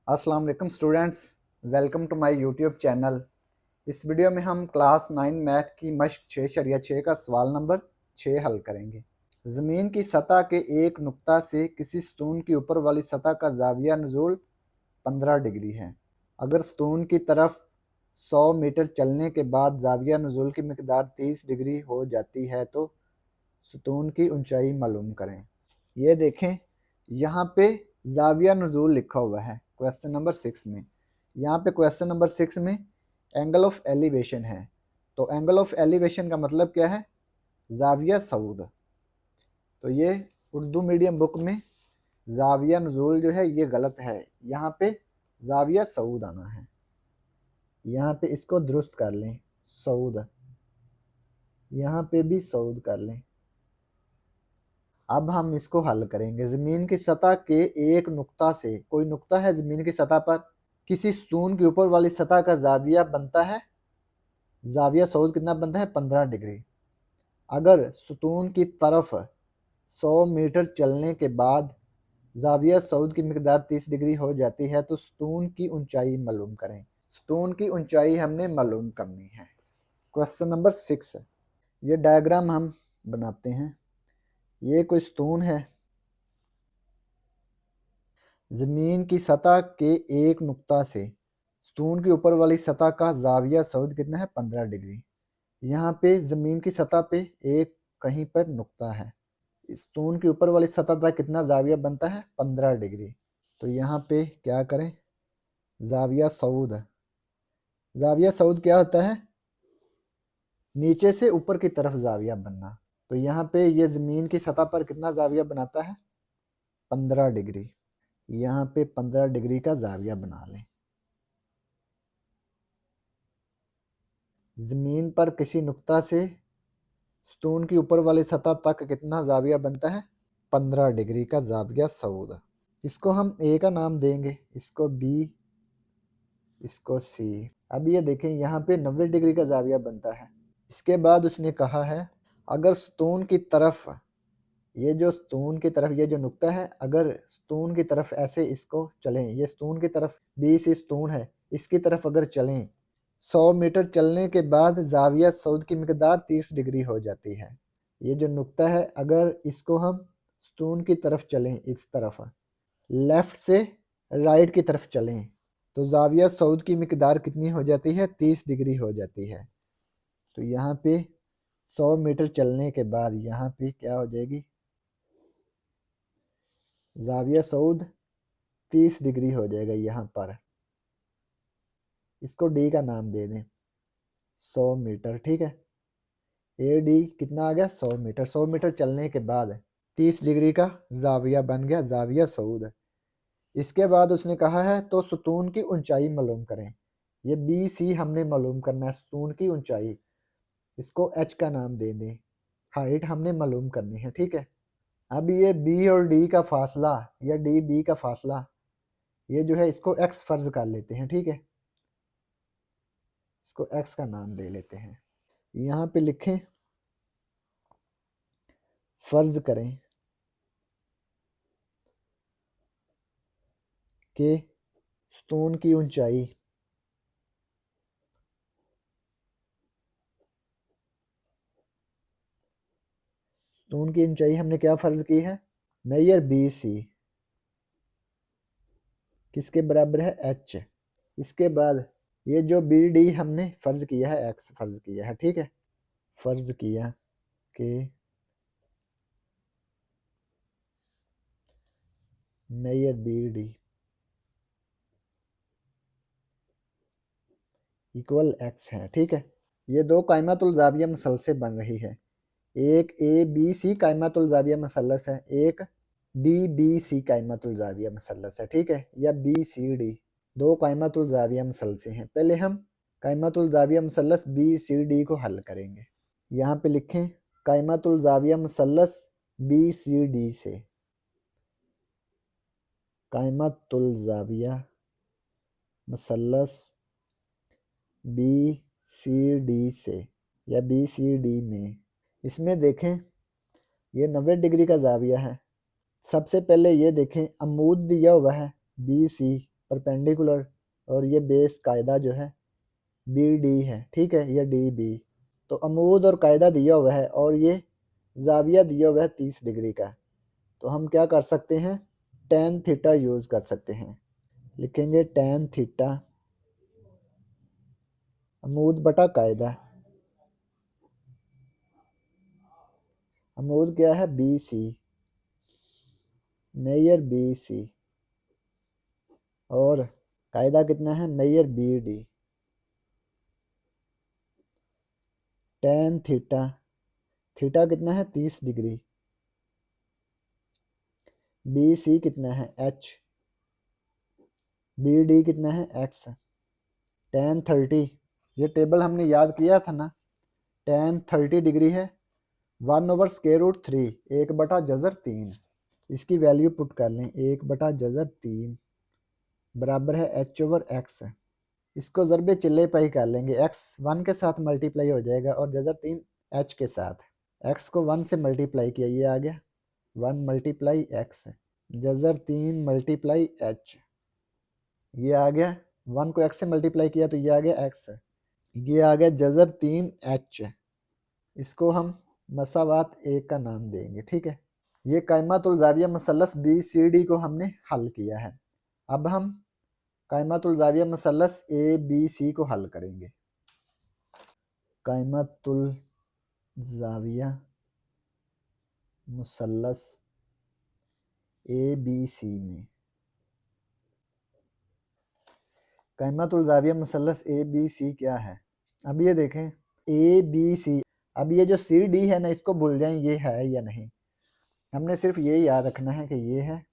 अस्सलाम वालेकुम students, welcome to my YouTube channel. इस वीडियो में हम क्लास 9 मैथ की मश्क 6 का सवाल नंबर 6 हल करेंगे। ज़मीन की सतह के एक नुक्ता से किसी सतून की ऊपर वाली सतह का ज़ाविया नुज़ूल 15 डिग्री है। अगर सतून की तरफ 100 मीटर चलने के बाद ज़ाविया नुज़ूल की मिकदार 30 डिग्री हो जाती है तो सतून की ऊंचाई मालूम करें। ये देखें, यहाँ पे ज़ाविया नुज़ूल लिखा हुआ है क्वेश्चन नंबर 6 में। यहाँ पे क्वेश्चन नंबर 6 में एंगल ऑफ एलिवेशन है, तो एंगल ऑफ एलिवेशन का मतलब क्या है? ज़ाविया सऊद। तो ये उर्दू मीडियम बुक में ज़ाविया नुज़ूल जो है ये गलत है, यहाँ पे ज़ाविया सऊद आना है। यहाँ पे इसको दुरुस्त कर लें, सऊद, यहाँ पे भी सऊद कर लें। अब हम इसको हल करेंगे। ज़मीन की सतह के एक नुक्ता से, कोई नुक्ता है ज़मीन की सतह पर, किसी सतून के ऊपर वाली सतह का ज़ाविया बनता है, ज़ाविया सऊद कितना बनता है? 15 डिग्री। अगर सतून की तरफ 100 मीटर चलने के बाद ज़ाविया सऊद की मिकदार 30 डिग्री हो जाती है तो सतून की ऊंचाई मालूम करें। सतून की ऊंचाई हमने मालूम करनी है। क्वेश्चन नंबर 6 है। ये डायग्राम हम बनाते हैं। ये कोई सतून है। ज़मीन की सतह के एक नुक्ता से सतून के ऊपर वाली सतह का ज़ाविया सऊद कितना है? 15 डिग्री। यहाँ पे ज़मीन की सतह पे एक कहीं पर नुक्ता है। सतून के ऊपर वाली सतह तक कितना ज़ाविया बनता है? 15 डिग्री। तो यहाँ पे क्या करें? ज़ाविया सऊद, ज़ाविया सऊद क्या होता है? नीचे से ऊपर की तरफ ज़ाविया बनना। तो यहाँ पे ये ज़मीन की सतह पर कितना ज़ाविया बनाता है? 15 डिग्री। यहाँ पे 15 डिग्री का ज़ाविया बना लें। ज़मीन पर किसी नुक्ता से सतून की ऊपर वाली सतह तक कितना ज़ाविया बनता है? 15 डिग्री का ज़ाविया सऊद। इसको हम ए का नाम देंगे, इसको बी, इसको सी। अब ये देखें, यहाँ पे 90 डिग्री का ज़ाविया बनता है। इसके बाद उसने कहा है अगर सतून की तरफ, ये जो सतून की तरफ ये जो नुक्ता है, अगर सतून की तरफ ऐसे इसको चलें, ये सतून की तरफ बी सी सतून है, इसकी तरफ अगर चलें 100 मीटर चलने के बाद ज़ाविया सऊद की मिकदार 30 डिग्री हो जाती है। ये जो नुक्ता है, अगर इसको हम सतून की तरफ चलें, इस तरफ लेफ़्ट से राइट की तरफ चलें तो ज़ाविया सऊद की मिकदार कितनी हो जाती है? 30 डिग्री हो जाती है। तो यहाँ पे 100 मीटर चलने के बाद यहाँ पे क्या हो जाएगी? ज़ाविया सऊद 30 डिग्री हो जाएगा यहाँ पर। इसको डी का नाम दे दें, 100 मीटर, ठीक है। ए डी कितना आ गया? 100 मीटर। 100 मीटर चलने के बाद 30 डिग्री का ज़ाविया बन गया, ज़ाविया सऊद। इसके बाद उसने कहा है तो सतून की ऊंचाई मालूम करें। ये बी सी हमने मालूम करना है, सतून की ऊंचाई। इसको एच का नाम दे दें, हाइट हमने मालूम करनी है, ठीक है। अब ये बी और डी का फासला या डी बी का फासला, ये जो है इसको एक्स फर्ज कर लेते हैं, ठीक है। इसको एक्स का नाम दे लेते हैं। यहाँ पे लिखें, फर्ज करें कि सतून की ऊंचाई हमने क्या फर्ज की है? मेजर बी सी किसके बराबर है? एच। इसके बाद ये जो बी डी हमने फर्ज किया है, एक्स फर्ज किया है, ठीक है। फर्ज किया कि measure B D equal X है, ठीक है। ये दो कायमातुल ज़ाविया मसलसे बन रही है। एक ए बी सी कायमातुल ज़ाविया मसलस है, एक डी बी सी कायमातुल ज़ाविया मसलस है, ठीक है। या बी सी डी दो कायमातुल ज़ाविया मसलसे हैं। पहले हम कायमातुल ज़ाविया मसलस बी सी डी को हल करेंगे। यहाँ पे लिखें कायमातुल ज़ाविया मसलस बी सी डी से, कायमातुल ज़ाविया मसलस बी सी डी से या बी सी डी में, इसमें देखें ये 90 डिग्री का ज़ाविया है। सबसे पहले ये देखें अमूद दिया हुआ है बी सी, परपेंडिकुलर, और ये बेस कायदा जो है बी डी है, ठीक है, ये डी बी। तो अमूद और कायदा दिया हुआ है और ये जाविया दिया हुआ है 30 डिग्री का। तो हम क्या कर सकते हैं, टेन थीटा यूज़ कर सकते हैं। लिखेंगे टेन थीटा अमूद बटा कायदा। अमूद क्या है, B C, measure B C, और कायदा कितना है, measure B D. Tan theta, theta कितना है 30 डिग्री, बी सी कितना है एच, बी डी कितना है एक्स। टेन 30, ये टेबल हमने याद किया था ना, टेन 30 डिग्री है 1/√3, 1/जज़र 3। इसकी वैल्यू पुट कर लें, 1/जज़र 3 बराबर है h/x। इसको ज़रबे चिल्ले पे ही कर लेंगे, x 1 के साथ मल्टीप्लाई हो जाएगा और जज़र 3 h के साथ। x को 1 से मल्टीप्लाई किया, ये आ गया 1 मल्टीप्लाई x, जज़र 3 मल्टीप्लाई h, ये आ गया 1 को x से मल्टीप्लाई किया तो ये आ गया x, ये आ गया जज़र 3 h। इसको हम मसावात एक का नाम देंगे, ठीक है। ये कायमातुल ज़ाविया मसलस बी सी डी को हमने हल किया है। अब हम कायमातुल ज़ाविया मसलस ए बी सी को हल करेंगे। कायमातुल ज़ाविया मुसल्लस ए बी सी में, कायमातुल ज़ाविया मुसल्लस ए बी सी क्या है। अब ये देखें ए बी सी, अब ये जो सी डी है ना, इसको भूल जाएं ये है या नहीं, हमने सिर्फ ये याद रखना है कि ये है,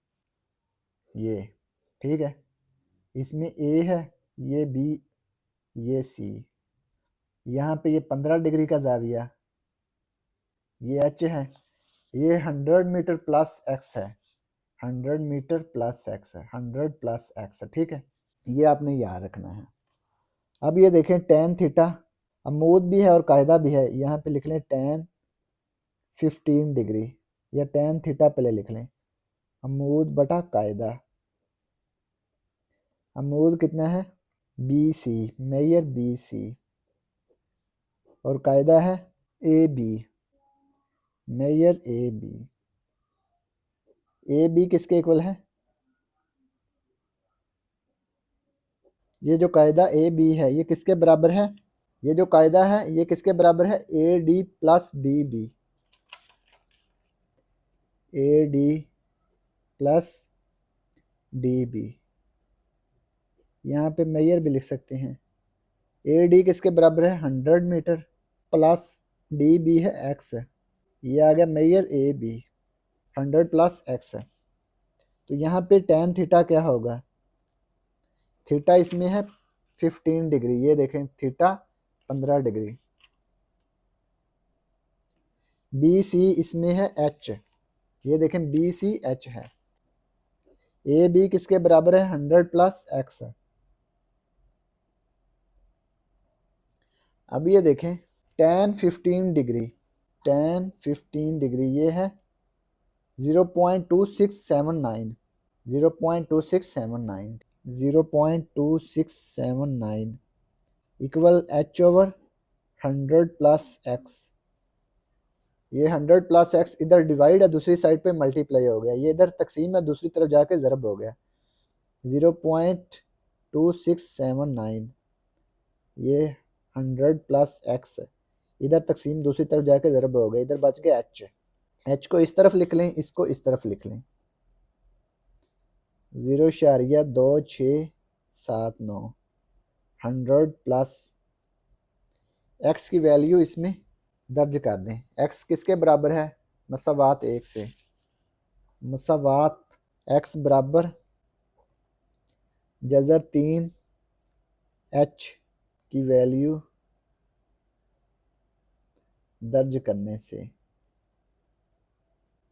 ये ठीक है। इसमें ए है, ये बी, ये सी, यहाँ पे ये 15 डिग्री का ज़ाविया, ये एच है, ये 100 मीटर प्लस एक्स है, 100 मीटर प्लस एक्स है, 100 प्लस एक्स है, ठीक है। ये आपने याद रखना है। अब ये देखें टेन थीटा अमूद भी है और कायदा भी है, यहाँ पे लिख लें टेन 15 डिग्री, या टेन थीटा पहले लिख लें, अमूद बटा कायदा। अमूद कितना है B C, measure B C, और कायदा है A B, measure A B. A B किसके इक्वल है, ये जो कायदा ए बी है ये किसके बराबर है, ये जो कायदा है ये किसके बराबर है, A D plus D B, A D plus D B. यहाँ पे मेयर भी लिख सकते हैं, ए डी किसके बराबर है 100 मीटर प्लस डी बी है एक्स, ये आ गया measure A B 100 plus X है। तो यहाँ पे टेन थीटा क्या होगा, थीटा इसमें है 15 डिग्री, ये देखें थीटा 15 डिग्री, बी सी इसमें है एच, ये देखें बी सी एच है, ए बी किसके बराबर है 100 प्लस एक्स है। अब ये देखें टेन 15 डिग्री, टेन 15 डिग्री ये है 0.2679, 0.2679, 0.2679 इक्वल h/100 प्लस एक्स। ये 100 प्लस एक्स इधर डिवाइड है, दूसरी साइड पे मल्टीप्लाई हो गया, ये इधर तकसीम है, दूसरी तरफ जाके ज़रब हो गया, 0.2679, ये 100 प्लस एक्स है, इधर तकसीम दूसरी तरफ जाके ज़रब हो गया, इधर बच गया एच। एच को इस तरफ लिख लें, इसको इस तरफ लिख लें, 0.2679, 100 प्लस एक्स की वैल्यू इसमें दर्ज कर दें। एक्स किसके बराबर है, मसावात एक से, मसावात एक्स बराबर जज़र 3 एच की वैल्यू दर्ज करने से,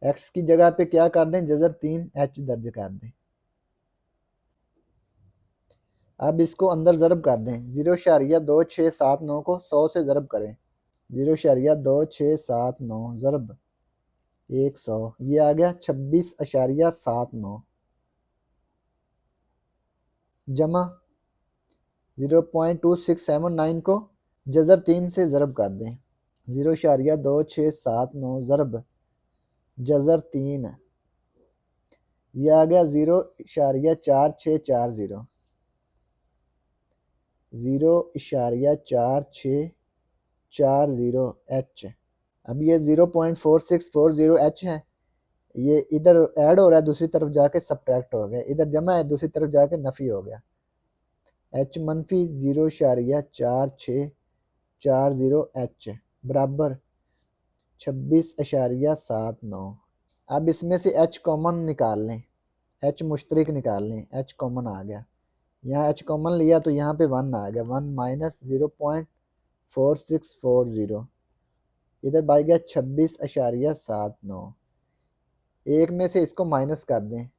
एक्स की जगह पे क्या कर दें, जज़र 3 एच दर्ज कर दें। अब इसको अंदर ज़रब कर दें, 0.2679 को 100 से ज़रब करें, 0.2679 ज़रब 100, ये आ गया 26.79। जमा 0.2679 को जज़र 3 से ज़रब कर दें। 0.2679 ज़रब जज़र 3, यह आ गया 0.4640। 0.4640 H। अब ये 0.4640 H है, ये इधर ऐड हो रहा है, दूसरी तरफ जाके सब्ट्रैक्ट हो गया, इधर जमा है, दूसरी तरफ जाके नफ़ी हो गया। H मनफी 0.4640 H बराबर 26.79। अब इसमें से H कॉमन निकाल लें, H मुश्तरक निकाल लें, H कॉमन आ गया, यहाँ H कॉमन लिया तो यहाँ पे 1 आ गया, 1 माइनस 0.4640, इधर बाई गया 26.79। एक में से इसको माइनस कर दें,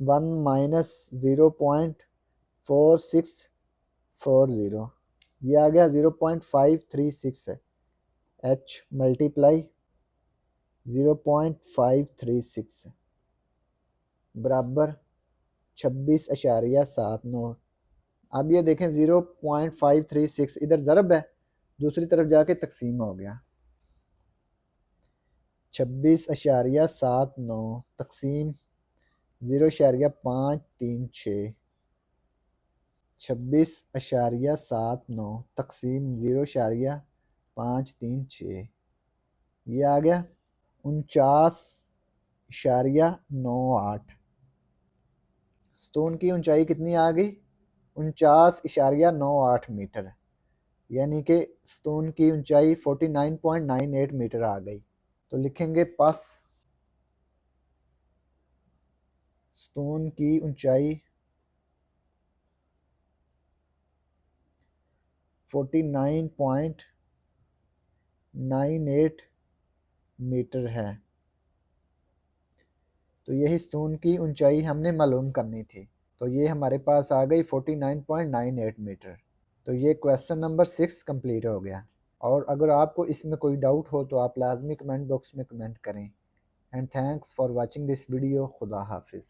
1 माइनस 0.4640, ये आ गया 0.536 H मल्टीप्लाई 0.536 बराबर 26.79। अब ये देखें 0.536 इधर ज़रब है, दूसरी तरफ जाके तकसीम हो गया। 26.79 तकसीम 0.536, 26.79 तकसीम 0.536, ये आ गया 49.98। स्तून की ऊंचाई कितनी आ गई? 49.98 मीटर, यानी कि स्तून की ऊंचाई 49.98 मीटर आ गई। तो लिखेंगे पस स्तून की ऊंचाई 49.98 मीटर है। तो यही स्तून की ऊंचाई हमने मालूम करनी थी, तो ये हमारे पास आ गई 49.98 मीटर। तो ये क्वेश्चन नंबर 6 कंप्लीट हो गया। और अगर आपको इसमें कोई डाउट हो तो आप लाजमी कमेंट बॉक्स में कमेंट करें। And thanks for watching this video. खुदा हाफिज़।